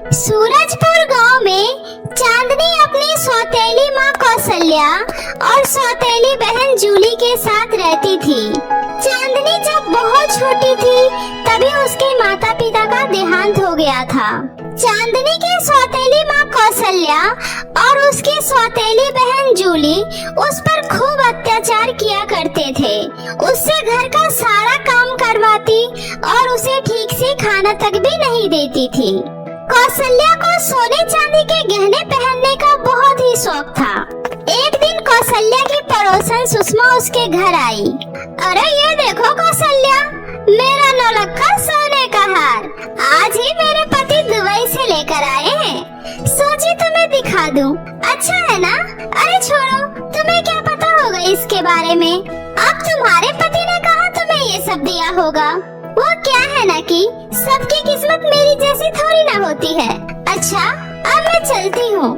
सूरजपुर गांव में चांदनी अपनी सौतेली माँ कौशल्या और सौतेली बहन जूली के साथ रहती थी। चांदनी जब बहुत छोटी थी तभी उसके माता पिता का देहांत हो गया था। चांदनी की सौतेली माँ कौशल्या और उसकी सौतेली बहन जूली उस पर खूब अत्याचार किया करते थे। उससे घर का सारा काम करवाती और उसे ठीक से खाना तक भी नहीं देती थी। कौशल्या को सोने चांदी के गहने पहनने का बहुत ही शौक था। एक दिन कौशल्या की पड़ोसन सुषमा उसके घर आई। अरे ये देखो कौशल्या, मेरा नौलखा सोने का हार आज ही मेरे पति दुबई से लेकर आए हैं। सोची तुम्हें दिखा दूं, अच्छा है ना? अरे छोड़ो, तुम्हें क्या पता होगा इसके बारे में। अब तुम्हारे पति ने कहा तुम्हें ये सब दिया होगा। वो क्या है ना कि सबकी किस्मत मेरी जैसी थोड़ी ना होती है। अच्छा, अब मैं चलती हूँ।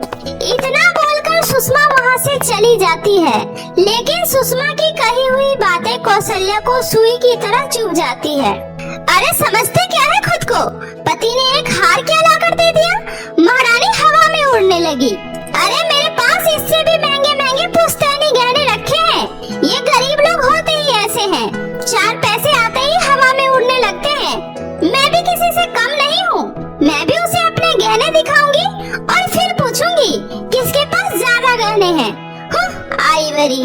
इतना बोलकर सुषमा वहाँ से चली जाती है, लेकिन सुषमा की कही हुई बातें कौशल्या को सुई की तरह चुभ जाती है। अरे समझते क्या है खुद को? पति ने एक हार क्या ला कर दे दिया? महारानी हवा में उड़ने लगी। अरे मेरे पास इससे भी महंगे महंगे पुश्तैनी गहने रखे हैं। ये गरीब लोग होते ही ऐसे हैं, चार पैसे आते ही हवा में उड़ने लगते हैं। मैं भी किसी से कम नहीं हूँ। मैं भी उसे अपने गहने दिखाऊंगी और फिर पूछूंगी किसके पास ज्यादा गहने हैं। आइवरी,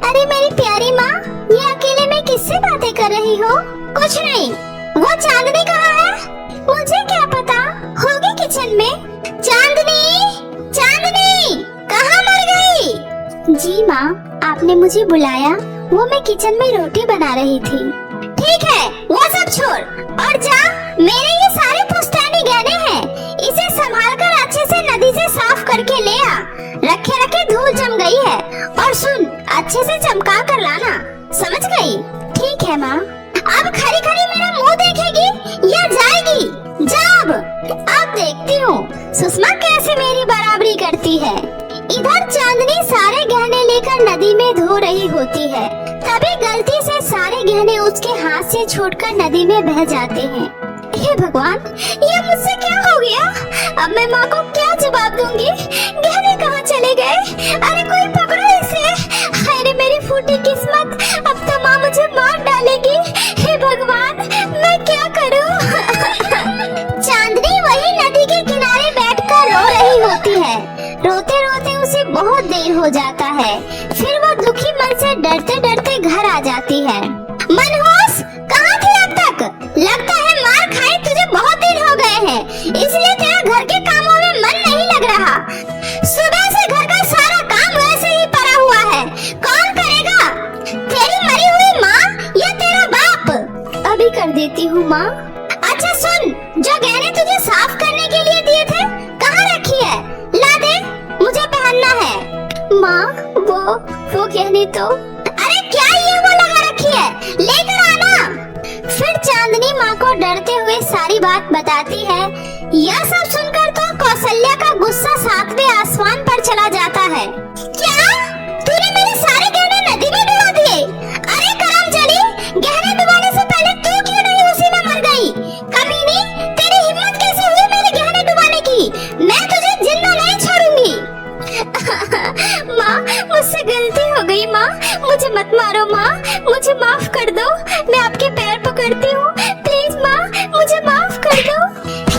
अरे मेरी प्यारी माँ, ये अकेले में किससे बातें कर रही हो? कुछ नहीं। वो चांदनी कहाँ है? मुझे क्या पता, होगी किचन में। चांदनी, चांदनी, कहाँ मर गई? जी माँ, आपने मुझे बुलाया? वो मैं किचन में रोटी बना रही थी। ठीक है, वो सब छोड़ और जा। मेरे ये सारे पुश्तैनी गहने हैं, इसे संभाल कर अच्छे से नदी से साफ करके ले आ। रखे रखे धूल जम गई है। और सुन, अच्छे से चमका कर लाना, समझ गई? ठीक है माँ। अब खरी खरी मेरा मुंह देखेगी या जाएगी? जा अब देखती हूँ सुषमा कैसे मेरी बराबरी करती है। इधर चांदनी सारे गहने लेकर नदी में धो रही होती है, तभी गलती से सारे गहने उसके हाथ से छूटकर नदी में बह जाते हैं। हे भगवान, ये मुझसे क्या हो गया? अब मैं माँ को क्या जवाब दूंगी? गहने कहाँ चले गए? अरे कोई पकड़ो इसे। अरे मेरी फूटी किस्मत, अब तो माँ मुझे मार डालेगी। हे भगवान, मैं क्या करूँ? चांदनी वही नदी के किनारे बैठकर रो रही होती है। रोते रोते उसे बहुत देर हो जाता है। फिर वो दुखी मन से डरते डरते घर आ जाती है। मनहूस, कहाँ थी अब तक? लगता है मार खाए तुझे बहुत दिन हो गए हैं, इसलिए तेरा घर के कामों में मन नहीं लग रहा। सुबह से घर का सारा काम वैसे ही पड़ा हुआ है, कौन करेगा? तेरी मरी हुई माँ या तेरा बाप? अभी कर देती हूँ माँ। अच्छा सुन, जो गहने तुझे साफ करने के लिए दिए थे, कहाँ रखी है? ला दे, मुझे पहनना है। माँ, वो गहने तो। अरे क्या ये वो लगा रखी है? लेकर आना। फिर चांदनी माँ को डरते हुए सारी बात बताती है। यह सब सुनकर तो कौशल्या का गुस्सा सातवें आसमान पर चला जाता है। क्या? तूने मेरे सारे गहने नदी में डुबा दिए? अरे करमचली, गहने डुबाने से पहले तू क्यों नहीं उसी में मर गई? कमीनी, तेरी हिम्मत कैसे हुई मेरे गहने डुबाने की? मैं तुझे जिंदा नहीं छोड़ूंगी। माँ, मुझसे गलती हो गई माँ, मुझे मत मारो माँ, मुझे माफ कर दो। मैं आपके पैर पकड़ती हूँ, प्लीज माँ, मुझे माफ कर दो।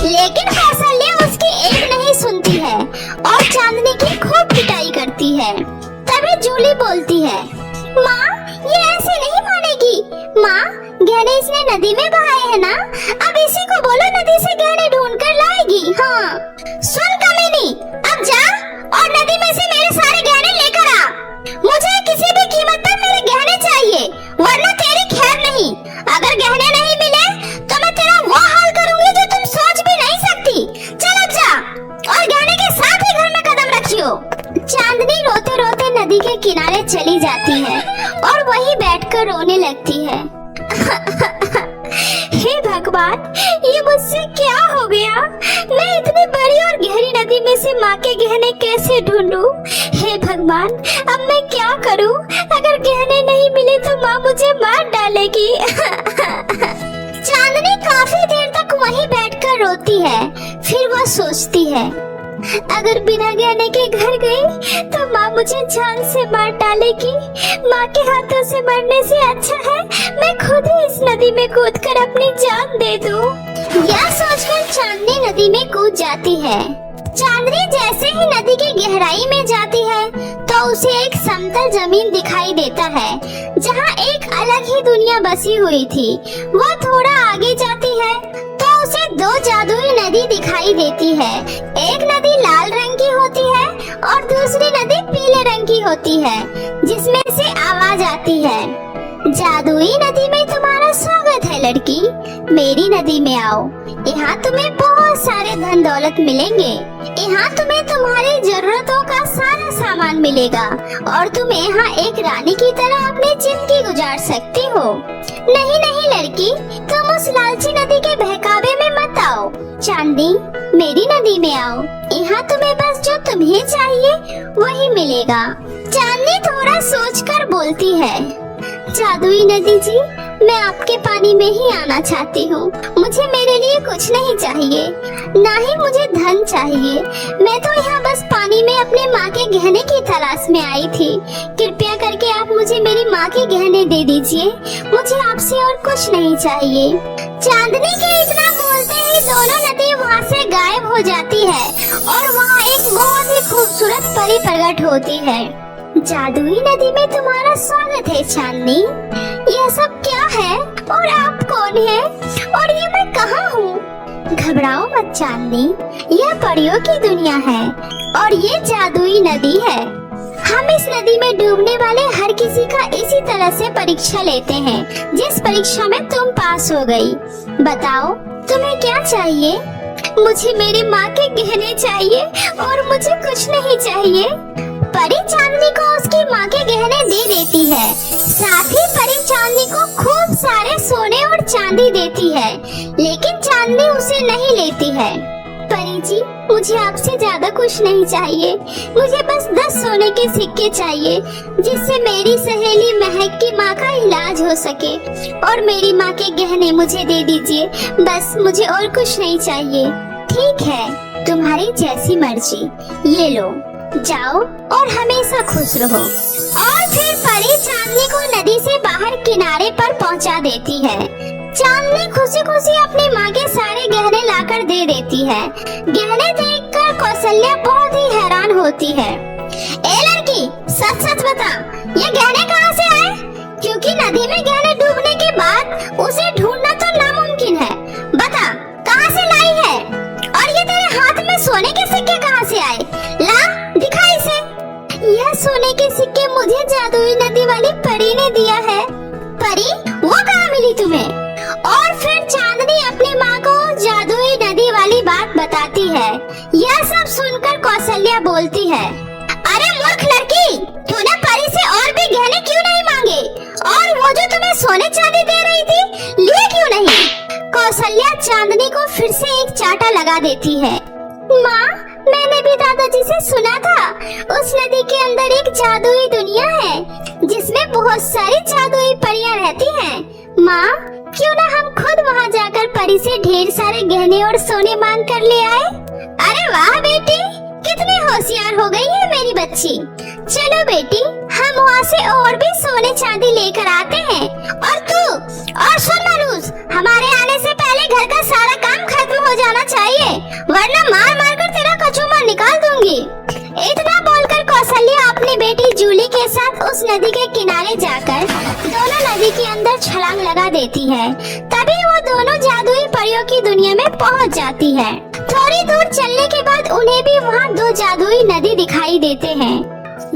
लेकिन कौशल्या उसकी एक नहीं सुनती है और चांदनी की खूब पिटाई करती है। तभी जूली बोलती है, माँ, ये ऐसे नहीं मानेगी। माँ, गहने इसने नदी में बहाए हैं ना, अब इसी को बोलो नदी से गहने ढूंढ कर लाएगी। हाँ, सुन कमीनी, अब जा और नदी में से मेरे सारे गहने लेकर आ। मुझे किसी भी कीमत पर मेरे गहने चाहिए, वरना तेरी खैर नहीं। अगर गहने नहीं मिले तो मैं तेरा वो हाल करूंगी जो तुम सोच भी नहीं सकती। चल अब जा और गहने के साथ ही घर में कदम रखियो। चांदनी रोते रोते नदी के किनारे चली जाती है और वहीं बैठकर रोने लगती है। हे भगवान, ये मुझसे क्या हो गया? मैं इतनी बड़ी और गहरी नदी में से माँ के गहने कैसे ढूंढूं? हे भगवान, अब मैं क्या करूं? अगर गहने नहीं मिले तो माँ मुझे मार डालेगी। चांदनी काफी देर तक वहीं बैठकर रोती है। फिर वो सोचती है, अगर बिना गहने के घर गई तो माँ मुझे जान से मार डालेगी। माँ के हाथों से मरने से अच्छा है मैं खुद ही इस नदी में कूदकर अपनी जान दे दूं। यह सोचकर चांदनी नदी में कूद जाती है। चांदनी जैसे ही नदी की गहराई में जाती है तो उसे एक समतल जमीन दिखाई देता है जहाँ एक अलग ही दुनिया बसी हुई थी। वो थोड़ा आगे जाती है तो उसे दो जादुई नदी दिखाई देती है। एक नदी लाल रंग की होती है और दूसरी नदी पीले रंग की होती है जिसमें से आवाज आती है, जादुई नदी में तुम्हारा स्वागत है लड़की, मेरी नदी में आओ। यहाँ तुम्हें बहुत सारे धन दौलत मिलेंगे। यहाँ तुम्हें तुम्हारी जरूरतों का सारा सामान मिलेगा और तुम यहाँ एक रानी की तरह अपनी जिंदगी गुजार सकती हो। नहीं नहीं लड़की, तुम उस लालची नदी के बहकावे में मत आओ। चांदनी, मेरी नदी में आओ। यहाँ तुम्हें बस जो तुम्हें चाहिए वही मिलेगा। चांदनी थोड़ा सोचकर बोलती है, जादुई नदी जी, मैं आपके पानी में ही आना चाहती हूँ। मुझे मेरे लिए कुछ नहीं चाहिए, ना ही मुझे धन चाहिए। मैं तो यहाँ बस पानी में अपने माँ के गहने की तलाश में आई थी। कृपया करके आप मुझे मेरी माँ के गहने दे दीजिए। मुझे आपसे और कुछ नहीं चाहिए। चांदनी के इतना बोलते ही दोनों नदी वहाँ से गायब हो जाती है और वहाँ एक बहुत ही खूबसूरत परी प्रकट होती है। जादुई नदी में तुम्हारा स्वागत है चांदनी। यह सब क्या है और आप कौन हैं और ये मैं कहाँ हूँ? घबराओ मत चांदनी, यह परियों की दुनिया है और ये जादुई नदी है। हम इस नदी में डूबने वाले हर किसी का इसी तरह से परीक्षा लेते हैं जिस परीक्षा में तुम पास हो गई। बताओ तुम्हें क्या चाहिए? मुझे मेरी माँ के गहने चाहिए और मुझे कुछ नहीं चाहिए। परी चांदनी को उसकी माँ के गहने दे देती है। साथ ही परी चांदनी को खूब सारे सोने और चांदी देती है, लेकिन चांदनी उसे नहीं लेती है। परी जी, मुझे आपसे ज्यादा कुछ नहीं चाहिए। मुझे बस 10 सोने के सिक्के चाहिए जिससे मेरी सहेली महक की माँ का इलाज हो सके और मेरी माँ के गहने मुझे दे दीजिए। बस मुझे और कुछ नहीं चाहिए। ठीक है, तुम्हारी जैसी मर्जी, ये लो, जाओ और हमेशा खुश रहो। और फिर परी चांदनी को नदी से बाहर किनारे पर पहुंचा देती है। चांदनी खुशी खुशी अपनी माँ के सारे गहने लाकर दे देती है। गहने देखकर कौशल्या बहुत ही हैरान होती है। ए लड़की, सच सच बता, ये गहने कहाँ से आए? क्योंकि नदी में गहने डूबने के बाद उसे ढूंढना तो नामुमकिन है। बता, कहाँ से लाई है? और ये तेरे हाथ में सोने के सिक्के कहाँ से आए? ला, दिखा इसे। यह सोने के सिक्के मुझे जादुई नदी वाली परी ने दिया है। परी, वो कहाँ मिली तुम्हें? और फिर चांदनी अपनी माँ को जादुई नदी वाली बात बताती है। यह सब सुनकर कौशल्या बोलती है, अरे मूर्ख लड़की, तूने परी से और भी गहने क्यों नहीं मांगे? और वो जो तुम्हें सोने चांदी दे रही थी, लिए क्यों नहीं? कौशल्या चांदनी को फिर से एक चाटा लगा देती है। माँ, मैंने भी दादाजी से सुना था उस नदी के अंदर एक जादुई दुनिया है जिसमें बहुत सारी जादुई परियां रहती हैं। माँ, क्यों ना हम खुद वहाँ जाकर परी से ढेर सारे गहने और सोने मांग कर ले आए? अरे वाह बेटी, कितनी होशियार हो गई है मेरी बच्ची। चलो बेटी, हम वहाँ से और भी सोने चांदी लेकर आते हैं। और तू, और सुन मनूस, हमारे आने से पहले घर का सारा काम खत्म हो जाना चाहिए, वरना मार मार कर तेरा कचूमर निकाल दूंगी। इतना बोलकर कौशल्या अपनी बेटी जूली के साथ उस नदी के किनारे जाकर दोनों नदी के अंदर छलांग लगा देती है। तभी वो दोनों जादुई परियों की दुनिया में पहुंच जाती है। थोड़ी दूर चलने के बाद उन्हें भी वहाँ 2 जादुई नदी दिखाई देते हैं।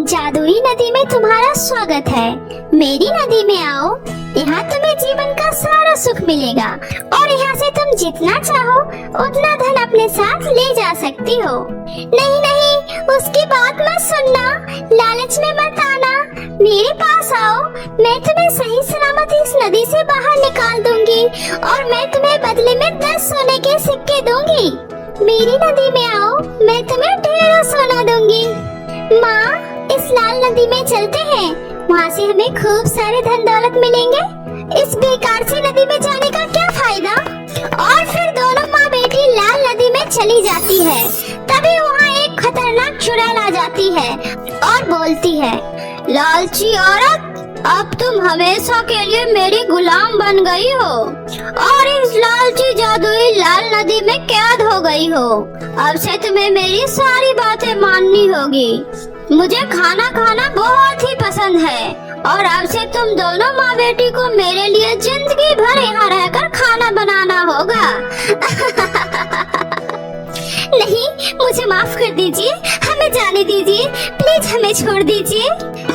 जादुई नदी में तुम्हारा स्वागत है, मेरी नदी में आओ। यहाँ तुम्हें जीवन का सारा सुख मिलेगा और यहाँ से तुम जितना चाहो उतना धन अपने साथ ले जा सकती हो। नहीं नहीं, उसकी बात मत सुनना, लालच में मत आना, मेरे पास आओ। मैं तुम्हें सही सलामत इस नदी से बाहर निकाल दूंगी और मैं तुम्हें बदले में 10 सोने के सिक्के दूंगी। मेरी नदी में आओ, मैं तुम्हें ढेरों सोना दूंगी। माँ, इस लाल नदी में चलते हैं, वहाँ से हमें खूब सारे धन दौलत मिलेंगे। इस बेकार सी नदी में जाने का क्या फायदा? और फिर दोनों माँ बेटी लाल चली जाती है। तभी वहाँ एक खतरनाक चुड़ैल आ जाती है और बोलती है, लालची औरत, अब तुम हमेशा के लिए मेरी गुलाम बन गई हो और इस लालची जादुई लाल नदी में कैद हो गई हो। अब से तुम्हें मेरी सारी बातें माननी होगी। मुझे खाना खाना बहुत ही पसंद है और अब से तुम दोनों माँ बेटी को मेरे लिए जिंदगी भर यहाँ रहकर खाना बनाना होगा। नहीं, मुझे माफ कर दीजिए, हमें जाने दीजिए, प्लीज हमें छोड़ दीजिए।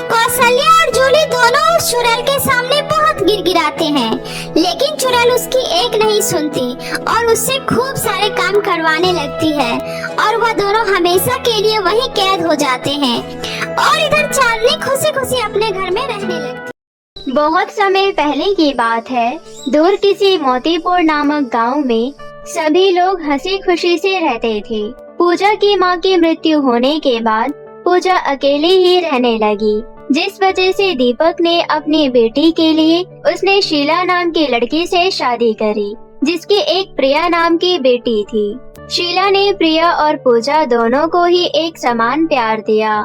कौशल्या और जूली दोनों उस चुड़ैल के सामने बहुत गिड़गिड़ाते हैं, लेकिन चुड़ैल उसकी एक नहीं सुनती और उससे खूब सारे काम करवाने लगती है और वह दोनों हमेशा के लिए वहीं कैद हो जाते हैं। और इधर चांदनी खुशी खुशी अपने घर में रहने लगती। बहुत समय पहले की बात है, दूर किसी मोतीपुर नामक गांव में सभी लोग हंसी खुशी से रहते थे। पूजा की मां की मृत्यु होने के बाद पूजा अकेली ही रहने लगी, जिस वजह से दीपक ने अपनी बेटी के लिए उसने शीला नाम की लड़की से शादी करी, जिसकी एक प्रिया नाम की बेटी थी। शीला ने प्रिया और पूजा दोनों को ही एक समान प्यार दिया,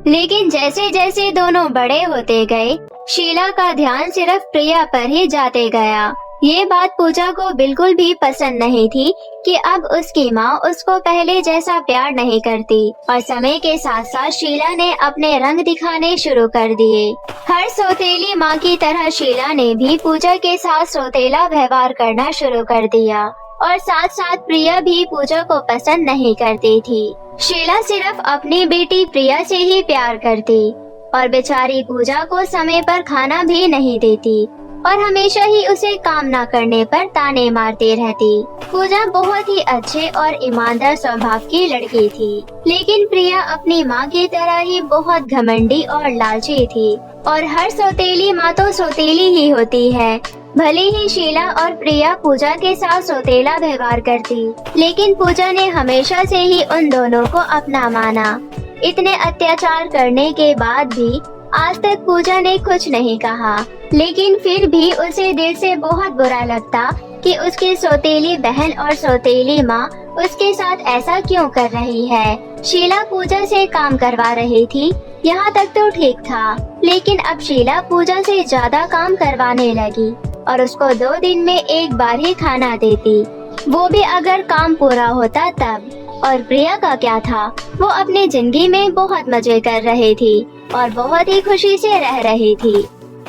लेकिन जैसे जैसे दोनों बड़े होते गए, शीला का ध्यान सिर्फ प्रिया पर ही जाते गया। ये बात पूजा को बिल्कुल भी पसंद नहीं थी कि अब उसकी माँ उसको पहले जैसा प्यार नहीं करती और समय के साथ साथ शीला ने अपने रंग दिखाने शुरू कर दिए। हर सौतेली माँ की तरह शीला ने भी पूजा के साथ सौतेला व्यवहार करना शुरू कर दिया और साथ साथ प्रिया भी पूजा को पसंद नहीं करती थी। शीला सिर्फ अपनी बेटी प्रिया से ही प्यार करती और बेचारी पूजा को समय पर खाना भी नहीं देती और हमेशा ही उसे काम न करने पर ताने मारती रहती। पूजा बहुत ही अच्छे और ईमानदार स्वभाव की लड़की थी, लेकिन प्रिया अपनी माँ की तरह ही बहुत घमंडी और लालची थी और हर सौतेली माँ तो सौतेली ही होती है। भले ही शीला और प्रिया पूजा के साथ सौतेला व्यवहार करती, लेकिन पूजा ने हमेशा से ही उन दोनों को अपना माना। इतने अत्याचार करने के बाद भी आज तक पूजा ने कुछ नहीं कहा, लेकिन फिर भी उसे दिल से बहुत बुरा लगता कि उसकी सौतेली बहन और सौतेली माँ उसके साथ ऐसा क्यों कर रही है। शीला पूजा से काम करवा रही थी, यहाँ तक तो ठीक था, लेकिन अब शीला पूजा से ज्यादा काम करवाने लगी और उसको 2 दिन में एक बार ही खाना देती, वो भी अगर काम पूरा होता तब। और प्रिया का क्या था, वो अपनी जिंदगी में बहुत मजे कर रही थी और बहुत ही खुशी से रह रही थी।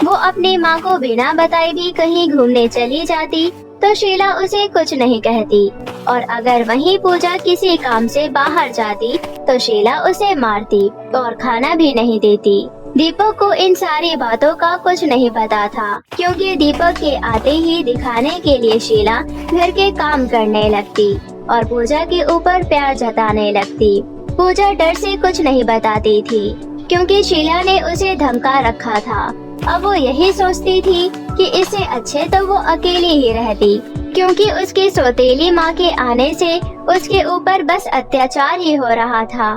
वो अपनी माँ को बिना बताए भी कहीं घूमने चली जाती तो शीला उसे कुछ नहीं कहती, और अगर वहीं पूजा किसी काम से बाहर जाती तो शीला उसे मारती और खाना भी नहीं देती। दीपक को इन सारी बातों का कुछ नहीं पता था, क्योंकि दीपक के आते ही दिखाने के लिए शीला घर के काम करने लगती और पूजा के ऊपर प्यार जताने लगती। पूजा डर से कुछ नहीं बताती थी, क्योंकि शीला ने उसे धमका रखा था। अब वो यही सोचती थी कि इससे अच्छे तो वो अकेली ही रहती, क्योंकि उसकी सौतेली माँ के आने से उसके ऊपर बस अत्याचार ही हो रहा था।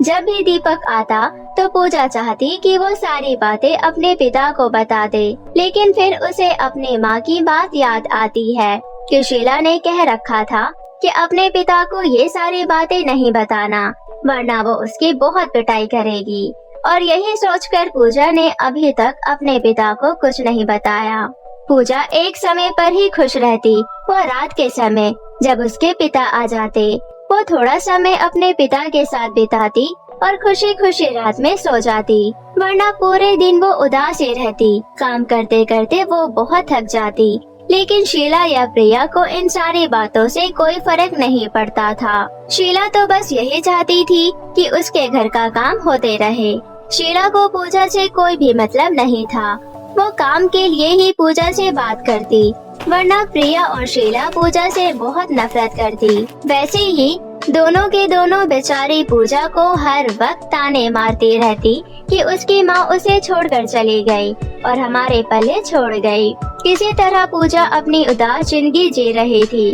जब भी दीपक आता तो पूजा चाहती कि वो सारी बातें अपने पिता को बता दे, लेकिन फिर उसे अपनी माँ की बात याद आती है कि शीला ने कह रखा था कि अपने पिता को ये सारी बातें नहीं बताना, वरना वो उसकी बहुत पिटाई करेगी। और यही सोचकर पूजा ने अभी तक अपने पिता को कुछ नहीं बताया। पूजा एक समय पर ही खुश रहती, वो रात के समय जब उसके पिता आ जाते, वो थोड़ा समय अपने पिता के साथ बिताती और खुशी खुशी रात में सो जाती, वरना पूरे दिन वो उदास ही रहती। काम करते करते वो बहुत थक जाती, लेकिन शीला या प्रिया को इन सारी बातों से कोई फर्क नहीं पड़ता था। शीला तो बस यही चाहती थी कि उसके घर का काम होते रहे। शीला को पूजा से कोई भी मतलब नहीं था, वो काम के लिए ही पूजा से बात करती, वरना प्रिया और शीला पूजा से बहुत नफरत करती। वैसे ही दोनों के दोनों बेचारी पूजा को हर वक्त ताने मारती रहती कि उसकी माँ उसे छोड़कर चली गई और हमारे पल्ले छोड़ गई। किसी तरह पूजा अपनी उदास जिंदगी जी रही थी।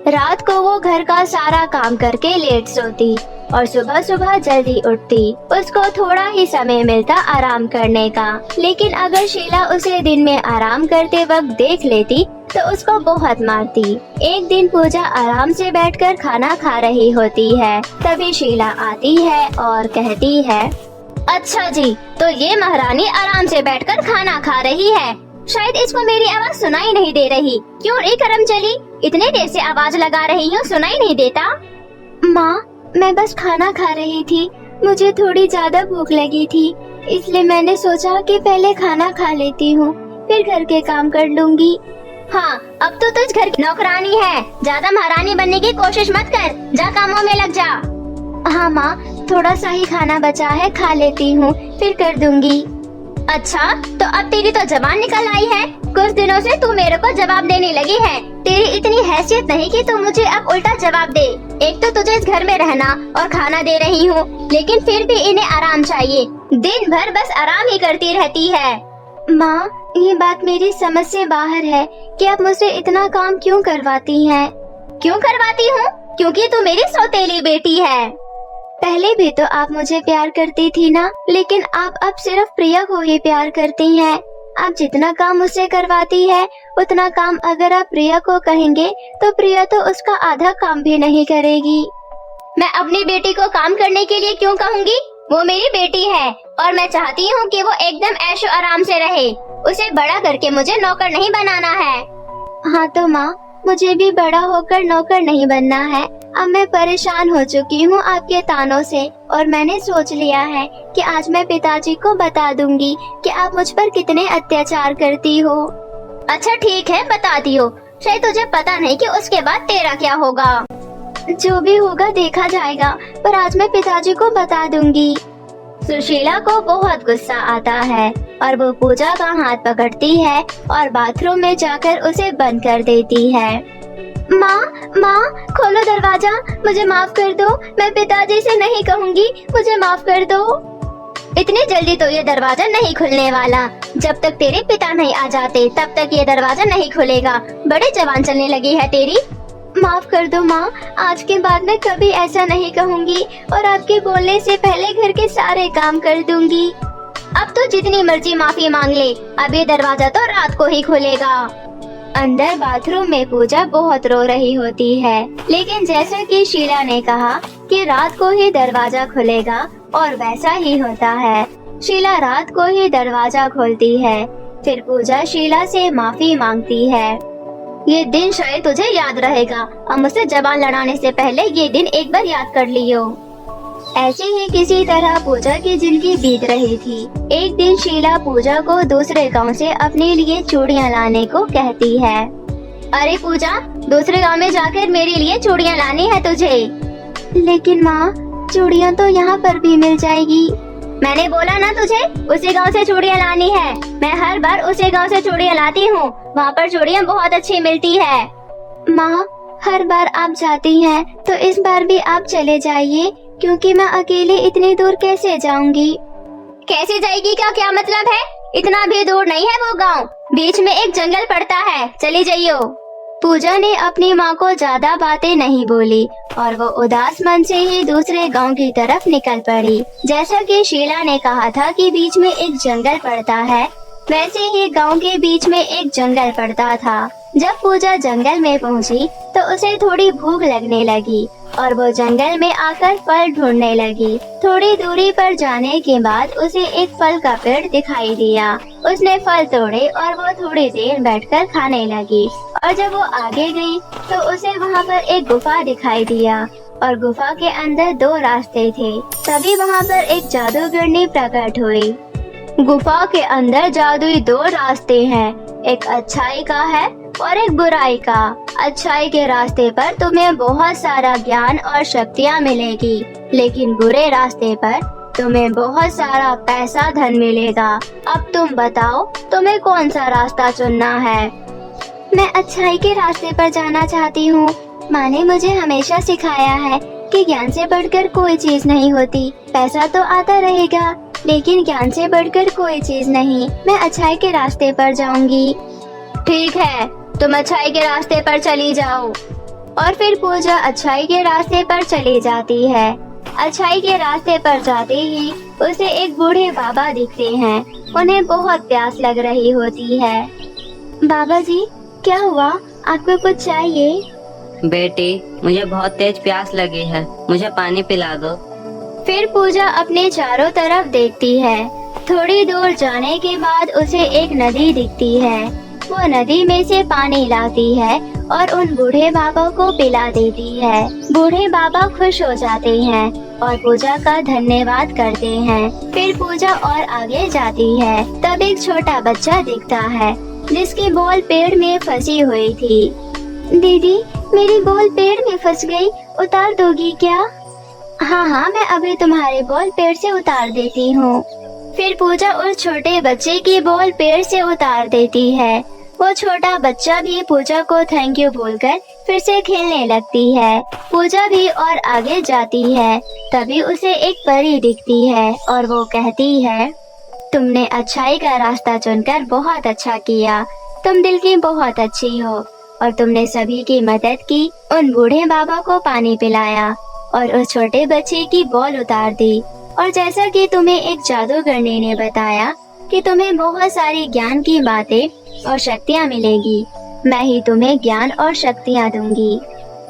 रात को वो घर का सारा काम करके लेट सोती और सुबह सुबह जल्दी उठती। उसको थोड़ा ही समय मिलता आराम करने का, लेकिन अगर शीला उसे दिन में आराम करते वक्त देख लेती तो उसको बहुत मारती। एक दिन पूजा आराम से बैठकर खाना खा रही होती है, तभी शीला आती है और कहती है, अच्छा जी, तो ये महारानी आराम से बैठकर खाना खा रही है। शायद इसको मेरी आवाज सुनाई नहीं दे रही। क्यों रे करमचली, इतने देर से आवाज लगा रही हूँ, सुनाई नहीं देता? माँ, मैं बस खाना खा रही थी। मुझे थोड़ी ज्यादा भूख लगी थी, इसलिए मैंने सोचा कि पहले खाना खा लेती हूँ, फिर घर के काम कर लूंगी। हाँ, अब तो तुझ घर की नौकरानी है, ज्यादा महारानी बनने की कोशिश मत कर, जा कामों में लग जा। हाँ माँ, थोड़ा सा ही खाना बचा है, खा लेती हूँ, फिर कर दूंगी। अच्छा, तो अब तेरी तो जबान निकल आई है। कुछ दिनों से तू मेरे को जवाब देने लगी है। तेरी इतनी हैसियत नहीं कि तू मुझे अब उल्टा जवाब दे। एक तो तुझे इस घर में रहना और खाना दे रही हूँ, लेकिन फिर भी इन्हें आराम चाहिए। दिन भर बस आराम ही करती रहती है। माँ, ये बात मेरी समझ से बाहर है कि आप मुझसे इतना काम क्यों करवाती हैं? क्यों करवाती हूँ? क्योंकि तू मेरी सौतेली बेटी है। पहले भी तो आप मुझे प्यार करती थी ना, लेकिन आप अब सिर्फ प्रिया को ही प्यार करती हैं। आप जितना काम मुझसे करवाती है, उतना काम अगर आप प्रिया को कहेंगे तो प्रिया तो उसका आधा काम भी नहीं करेगी। मैं अपनी बेटी को काम करने के लिए क्यों कहूँगी? वो मेरी बेटी है और मैं चाहती हूँ कि वो एकदम ऐशो आराम से रहे। उसे बड़ा करके मुझे नौकर नहीं बनाना है। हाँ तो माँ, मुझे भी बड़ा होकर नौकर नहीं बनना है। अब मैं परेशान हो चुकी हूँ आपके तानों से, और मैंने सोच लिया है कि आज मैं पिताजी को बता दूंगी कि आप मुझ पर कितने अत्याचार करती हो। अच्छा ठीक है, बताती हो। शायद तुझे पता नहीं कि उसके बाद तेरा क्या होगा। जो भी होगा देखा जाएगा, पर आज मैं पिताजी को बता दूंगी। सुशीला को बहुत गुस्सा आता है और वो पूजा का हाथ पकड़ती है और बाथरूम में जाकर उसे बंद कर देती है। माँ, खोलो दरवाजा, मुझे माफ कर दो। मैं पिताजी से नहीं कहूँगी, मुझे माफ कर दो। इतनी जल्दी तो ये दरवाजा नहीं खुलने वाला। जब तक तेरे पिता नहीं आ जाते तब तक ये दरवाजा नहीं खुलेगा। बड़ी जबान चलने लगी है तेरी। माफ कर दो माँ, आज के बाद मैं कभी ऐसा नहीं कहूँगी और आपके बोलने से पहले घर के सारे काम कर दूंगी। अब तो जितनी मर्जी माफी मांग ले, अब ये दरवाजा तो रात को ही खुलेगा। अंदर बाथरूम में पूजा बहुत रो रही होती है, लेकिन जैसा कि शीला ने कहा कि रात को ही दरवाजा खुलेगा, और वैसा ही होता है। शीला रात को ही दरवाजा खोलती है। फिर पूजा शीला से माफी मांगती है। ये दिन शायद तुझे याद रहेगा। अब मुझसे जबान लड़ाने से पहले ये दिन एक बार याद कर लियो। ऐसे ही किसी तरह पूजा की जिंदगी बीत रही थी। एक दिन शीला पूजा को दूसरे गांव से अपने लिए चूड़ियां लाने को कहती है। अरे पूजा, दूसरे गांव में जाकर मेरे लिए चूड़ियां लानी है तुझे। लेकिन माँ, चूड़ियां तो यहाँ पर भी मिल जाएगी। मैंने बोला ना तुझे, उसी गांव से चूड़ियां लानी है। मैं हर बार उसी गांव से चूड़ियां लाती हूँ, वहाँ पर चूड़ियां बहुत अच्छी मिलती है। माँ, हर बार आप जाती हैं, तो इस बार भी आप चले जाइए, क्योंकि मैं अकेले इतनी दूर कैसे जाऊंगी। कैसे जाएगी का क्या मतलब है? इतना भी दूर नहीं है वो गांव, बीच में एक जंगल पड़ता है, चली जाइयो। पूजा ने अपनी माँ को ज्यादा बातें नहीं बोली और वो उदास मन से ही दूसरे गांव की तरफ निकल पड़ी। जैसा कि शीला ने कहा था कि बीच में एक जंगल पड़ता है, वैसे ही गांव के बीच में एक जंगल पड़ता था। जब पूजा जंगल में पहुंची तो उसे थोड़ी भूख लगने लगी और वो जंगल में आकर फल ढूंढने लगी। थोड़ी दूरी पर जाने के बाद उसे एक फल का पेड़ दिखाई दिया। उसने फल तोड़े और वो थोड़ी देर बैठकर खाने लगी, और जब वो आगे गई तो उसे वहाँ पर एक गुफा दिखाई दिया और गुफा के अंदर 2 रास्ते थे। तभी वहाँ पर एक जादूगरनी प्रकट हुई। गुफा के अंदर जादुई 2 रास्ते हैं, एक अच्छाई का है और एक बुराई का। अच्छाई के रास्ते पर तुम्हें बहुत सारा ज्ञान और शक्तियाँ मिलेगी, लेकिन बुरे रास्ते पर तुम्हें बहुत सारा पैसा धन मिलेगा। अब तुम बताओ, तुम्हें कौन सा रास्ता चुनना है? मैं अच्छाई के रास्ते पर जाना चाहती हूँ। माँ ने मुझे हमेशा सिखाया है कि ज्ञान से बढ़कर कोई चीज नहीं होती। पैसा तो आता रहेगा, लेकिन ज्ञान से बढ़कर कोई चीज नहीं। मैं अच्छाई के रास्ते पर जाऊंगी। ठीक है, तुम अच्छाई के रास्ते पर चली जाओ। और फिर पूजा अच्छाई के रास्ते पर चली जाती है। अच्छाई के रास्ते पर जाते ही उसे एक बूढ़े बाबा दिखते हैं। उन्हें बहुत प्यास लग रही होती है। बाबा जी, क्या हुआ? आपको कुछ चाहिए? बेटी, मुझे बहुत तेज प्यास लगी है, मुझे पानी पिला दो। फिर पूजा अपने चारों तरफ देखती है। थोड़ी दूर जाने के बाद उसे एक नदी दिखती है। वो नदी में से पानी लाती है और उन बूढ़े बाबा को पिला देती है। बूढ़े बाबा खुश हो जाते हैं और पूजा का धन्यवाद करते हैं। फिर पूजा और आगे जाती है। तब एक छोटा बच्चा दिखता है जिसकी बॉल पेड़ में फंसी हुई थी। दीदी, मेरी बॉल पेड़ में फंस गई, उतार दोगी क्या? हाँ, मैं अभी तुम्हारी बॉल पेड़ से उतार देती हूँ। फिर पूजा उस छोटे बच्चे की बॉल पेड़ से उतार देती है। वो छोटा बच्चा भी पूजा को थैंक यू बोलकर फिर से खेलने लगती है। पूजा भी और आगे जाती है। तभी उसे एक परी दिखती है और वो कहती है, तुमने अच्छाई का रास्ता चुनकर बहुत अच्छा किया। तुम दिल की बहुत अच्छी हो और तुमने सभी की मदद की। उन बूढ़े बाबा को पानी पिलाया और उस छोटे बच्चे की बॉल उतार दी। और जैसा कि तुम्हें एक जादूगरनी ने बताया कि तुम्हें बहुत सारी ज्ञान की बातें और शक्तियाँ मिलेगी, मैं ही तुम्हें ज्ञान और शक्तियाँ दूंगी।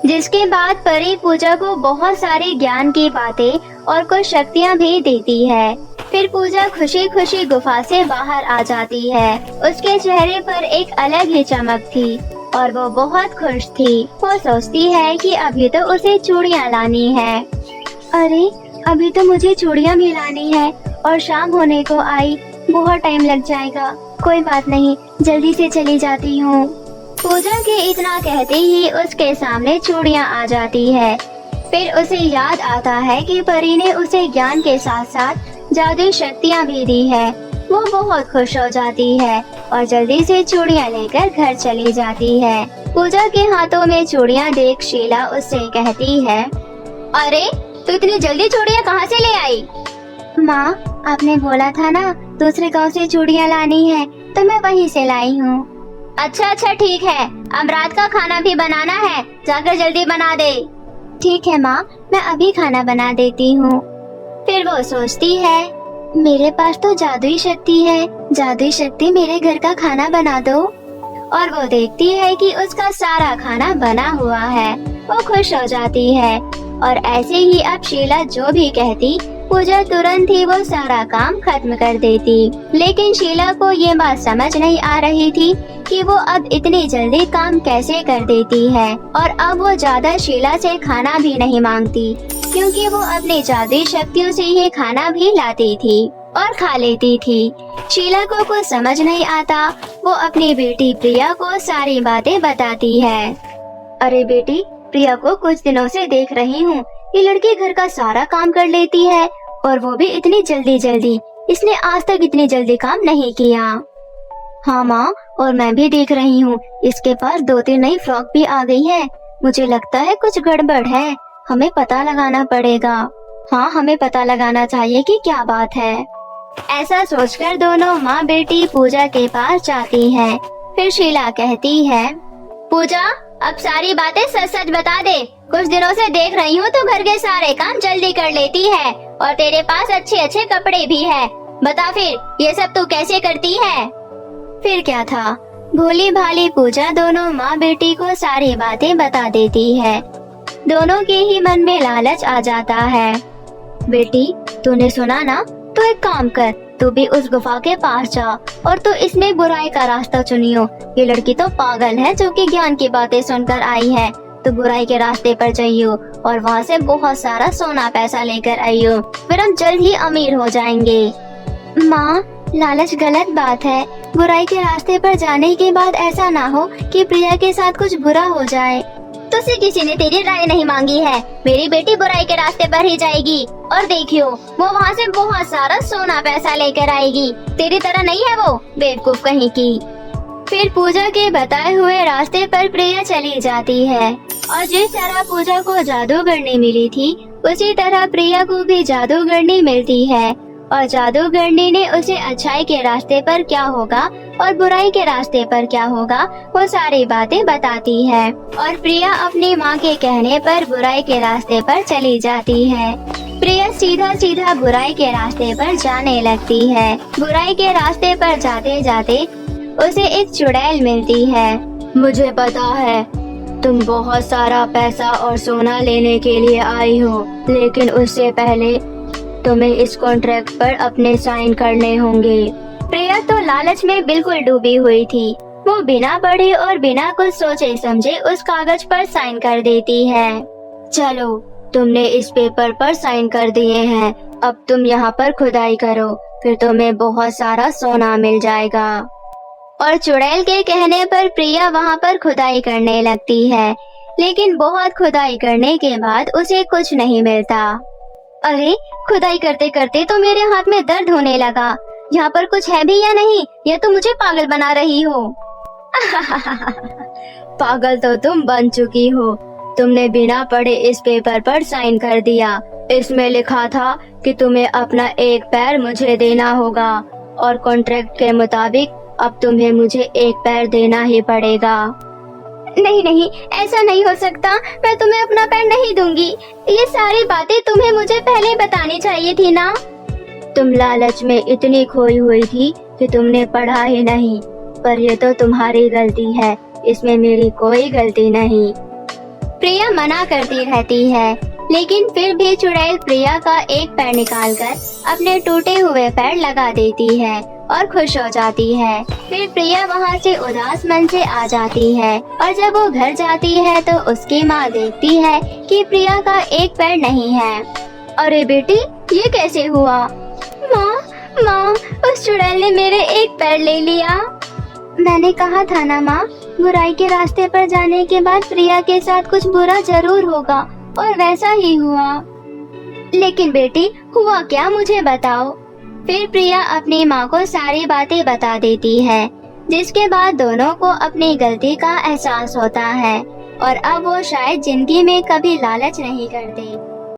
जिसके बाद परी पूजा को बहुत सारी ज्ञान की बातें और कुछ शक्तियाँ भी देती है। फिर पूजा खुशी खुशी गुफा से बाहर आ जाती है। उसके चेहरे पर एक अलग ही चमक थी और वो बहुत खुश थी। वो सोचती है कि अभी तो उसे चूड़ियाँ लानी है। अरे, अभी तो मुझे चूड़ियाँ भी लानी है और शाम होने को आई, बहुत टाइम लग जाएगा। कोई बात नहीं, जल्दी से चली जाती हूँ। पूजा के इतना कहते ही उसके सामने चूड़ियाँ आ जाती है। फिर उसे याद आता है कि परी ने उसे ज्ञान के साथ साथ जादुई शक्तियाँ भी दी है। वो बहुत खुश हो जाती है और जल्दी से चूड़ियाँ लेकर घर चली जाती है। पूजा के हाथों में चूड़ियाँ देख शीला उससे कहती है, अरे, तू इतनी जल्दी चूड़ियाँ कहाँ से ले आई? माँ, आपने बोला था ना दूसरे गांव से चूड़ियाँ लानी है, तो मैं वहीं से लाई हूँ। अच्छा, ठीक है। अब रात का खाना भी बनाना है, जाकर जल्दी बना दे। ठीक है माँ, मैं अभी खाना बना देती हूँ। फिर वो सोचती है, मेरे पास तो जादुई शक्ति है, जादुई शक्ति मेरे घर का खाना बना दो। और वो देखती है कि उसका सारा खाना बना हुआ है। वो खुश हो जाती है और ऐसे ही अब शीला जो भी कहती, पूजा तुरंत ही वो सारा काम खत्म कर देती। लेकिन शीला को ये बात समझ नहीं आ रही थी कि वो अब इतनी जल्दी काम कैसे कर देती है। और अब वो ज्यादा शीला से खाना भी नहीं मांगती, क्योंकि वो अपनी जादुई शक्तियों से ही खाना भी लाती थी और खा लेती थी। शीला को कुछ समझ नहीं आता। वो अपनी बेटी प्रिया को सारी बातें बताती है। अरे बेटी, प्रिया को कुछ दिनों से देख रही हूँ, ये लड़की घर का सारा काम कर लेती है और वो भी इतनी जल्दी। इसने आज तक इतनी जल्दी काम नहीं किया। हाँ माँ, और मैं भी देख रही हूँ इसके पास 2-3 नई फ्रॉक भी आ गई है। मुझे लगता है कुछ गड़बड़ है, हमें पता लगाना पड़ेगा। हाँ, हमें पता लगाना चाहिए कि क्या बात है। ऐसा सोचकर दोनों माँ बेटी पूजा के पास जाती हैं। फिर शीला कहती है, पूजा, अब सारी बातें सच बता दे। कुछ दिनों से देख रही हूँ तो घर के सारे काम जल्दी कर लेती है और तेरे पास अच्छे कपड़े भी है। बता फिर, ये सब तू कैसे करती है? फिर क्या था, भोली भाली पूजा दोनों माँ बेटी को सारी बातें बता देती है। दोनों के ही मन में लालच आ जाता है। बेटी, तूने सुना ना, तो एक काम कर, तू भी उस गुफा के पास जा और तू इसमें बुराई का रास्ता चुनियो। ये लड़की तो पागल है जो कि ज्ञान की बातें सुनकर आई है। तो बुराई के रास्ते पर जाइयो और वहाँ से बहुत सारा सोना पैसा लेकर आइयो, फिर हम जल्द ही अमीर हो जाएंगे। माँ, लालच गलत बात है। बुराई के रास्ते पर जाने के बाद ऐसा ना हो कि प्रिया के साथ कुछ बुरा हो जाए। तुझसे किसी ने तेरी राय नहीं मांगी है। मेरी बेटी बुराई के रास्ते पर ही जाएगी और देखियो, वो वहाँ से बहुत सारा सोना पैसा लेकर आएगी। तेरी तरह नहीं है वो, बेवकूफ कहीं की। फिर पूजा के बताए हुए रास्ते पर प्रिया चली जाती है और जिस तरह पूजा को जादूगरनी मिली थी, उसी तरह प्रिया को भी जादूगरनी मिलती है। और जादूगरनी ने उसे अच्छाई के रास्ते पर क्या होगा और बुराई के रास्ते पर क्या होगा, वो सारी बातें बताती है। और प्रिया अपनी माँ के कहने पर बुराई के रास्ते पर चली जाती है। सीधा सीधा बुराई के रास्ते पर जाने लगती है। बुराई के रास्ते पर जाते जाते उसे एक चुड़ैल मिलती है। मुझे पता है तुम बहुत सारा पैसा और सोना लेने के लिए आई हो, लेकिन उससे पहले तुम्हें इस कॉन्ट्रैक्ट पर अपने साइन करने होंगे। प्रिया तो लालच में बिल्कुल डूबी हुई थी। वो बिना पढ़े और बिना कुछ सोचे समझे उस कागज पर साइन कर देती है। चलो, तुमने इस पेपर पर साइन कर दिए हैं, अब तुम यहाँ पर खुदाई करो, फिर तुम्हें बहुत सारा सोना मिल जाएगा। और चुड़ैल के कहने पर प्रिया वहाँ पर खुदाई करने लगती है, लेकिन बहुत खुदाई करने के बाद उसे कुछ नहीं मिलता। अरे, खुदाई करते करते तो मेरे हाथ में दर्द होने लगा। यहाँ पर कुछ है भी या नहीं, या तो मुझे पागल बना रही हो। पागल तो तुम बन चुकी हो। तुमने बिना पढ़े इस पेपर पर साइन कर दिया। इसमें लिखा था कि तुम्हें अपना एक पैर मुझे देना होगा, और कॉन्ट्रैक्ट के मुताबिक अब तुम्हें मुझे एक पैर देना ही पड़ेगा। नहीं नहीं, ऐसा नहीं हो सकता। मैं तुम्हें अपना पैर नहीं दूंगी। ये सारी बातें तुम्हें मुझे पहले बतानी चाहिए थी ना। तुम लालच में इतनी खोई हुई थी कि तुमने पढ़ा ही नहीं। पर ये तो तुम्हारी गलती है, इसमें मेरी कोई गलती नहीं। प्रिया मना करती रहती है, लेकिन फिर भी चुड़ैल प्रिया का एक पैर निकालकर अपने टूटे हुए पैर लगा देती है और खुश हो जाती है। फिर प्रिया वहाँ से उदास मन से आ जाती है, और जब वो घर जाती है तो उसकी माँ देखती है कि प्रिया का एक पैर नहीं है। अरे बेटी, ये कैसे हुआ? माँ, उस चुड़ैल ने मेरे एक पैर ले लिया। मैंने कहा था ना माँ, बुराई के रास्ते पर जाने के बाद प्रिया के साथ कुछ बुरा जरूर होगा, और वैसा ही हुआ। लेकिन बेटी, हुआ क्या, मुझे बताओ। फिर प्रिया अपनी माँ को सारी बातें बता देती है, जिसके बाद दोनों को अपनी गलती का एहसास होता है, और अब वो शायद जिंदगी में कभी लालच नहीं करते।